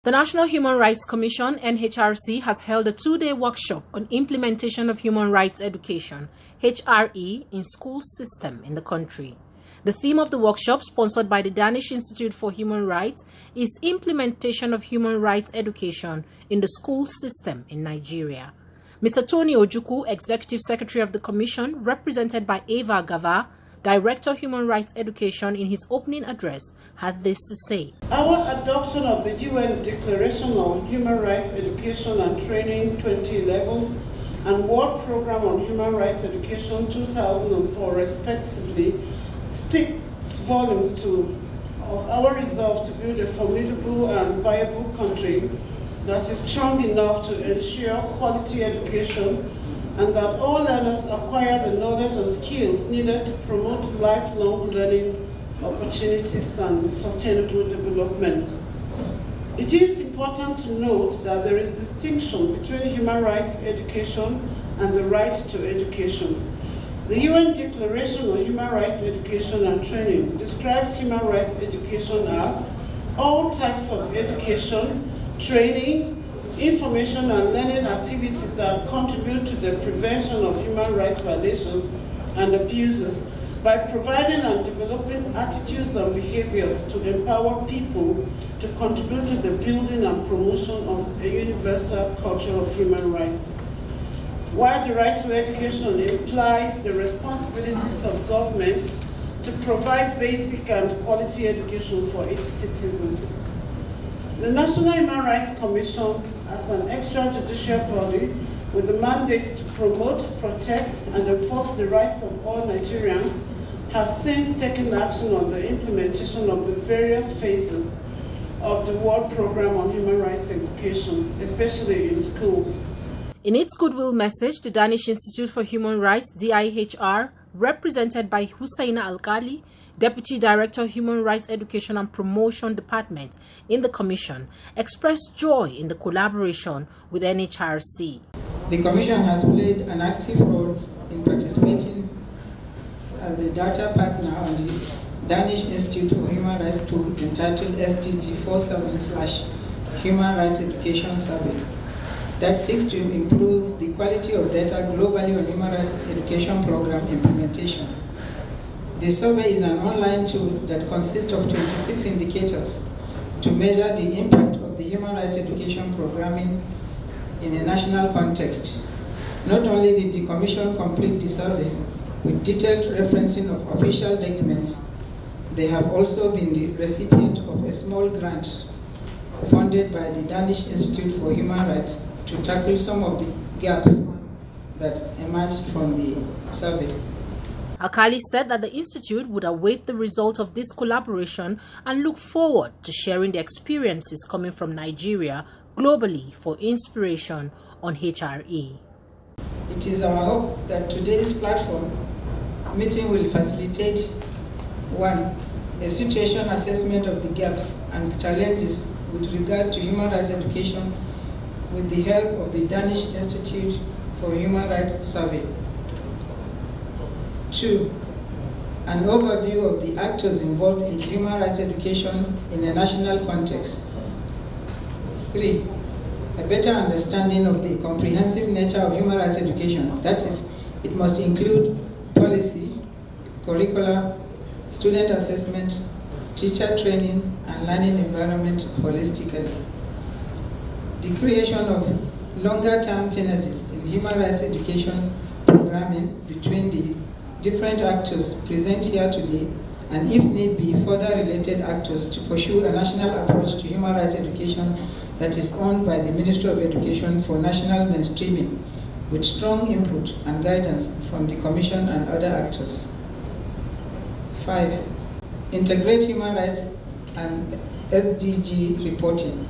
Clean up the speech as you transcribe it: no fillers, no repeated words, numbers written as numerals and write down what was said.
The National Human Rights Commission, NHRC, has held a two-day workshop on implementation of human rights education, HRE, in school system in the country. The theme of the workshop, sponsored by the Danish Institute for Human Rights, is implementation of human rights education in the school system in Nigeria. Mr. Tony Ojukwu, Executive Secretary of the Commission, represented by Eva Gava, Director of Human Rights Education, in his opening address, had this to say. Our adoption of the UN Declaration on Human Rights Education and Training 2011 and World Programme on Human Rights Education 2004 respectively speaks volumes of our resolve to build a formidable and viable country that is strong enough to ensure quality education and that all learners acquire the knowledge and skills needed to promote lifelong learning opportunities and sustainable development. It is important to note that there is distinction between human rights education and the right to education. The UN Declaration on Human Rights Education and Training describes human rights education as all types of education, training, information and learning activities that contribute to the prevention of human rights violations and abuses by providing and developing attitudes and behaviors to empower people to contribute to the building and promotion of a universal culture of human rights. While the right to education implies the responsibilities of governments to provide basic and quality education for its citizens, the National Human Rights Commission, as an extrajudicial body with the mandate to promote, protect, and enforce the rights of all Nigerians, has since taken action on the implementation of the various phases of the World Programme on Human Rights Education, especially in schools. In its goodwill message, the Danish Institute for Human Rights, DIHR, represented by Hussaina Alkali, Deputy Director of Human Rights Education and Promotion Department in the Commission, expressed joy in the collaboration with NHRC. The Commission has played an active role in participating as a data partner on the Danish Institute for Human Rights tool entitled SDG 47/Human Rights Education Survey that seeks to improve the quality of data globally on human rights education program implementation. The survey is an online tool that consists of 26 indicators to measure the impact of the human rights education programming in a national context. Not only did the Commission complete the survey with detailed referencing of official documents, they have also been the recipient of a small grant funded by the Danish Institute for Human Rights to tackle some of the gaps that emerged from the survey. Alkali said that the Institute would await the result of this collaboration and look forward to sharing the experiences coming from Nigeria globally for inspiration on HRE. It is our hope that today's platform meeting will facilitate 1. A situation assessment of the gaps and challenges with regard to human rights education with the help of the Danish Institute for Human Rights Survey. 2. An overview of the actors involved in human rights education in a national context. 3. A better understanding of the comprehensive nature of human rights education. That is, it must include policy, curricula, student assessment, teacher training, and learning environment holistically. The creation of longer-term synergies in human rights education programming between the different actors present here today, and if need be, further related actors to pursue a national approach to human rights education that is owned by the Ministry of Education for national mainstreaming, with strong input and guidance from the Commission and other actors. 5. Integrate human rights and SDG reporting.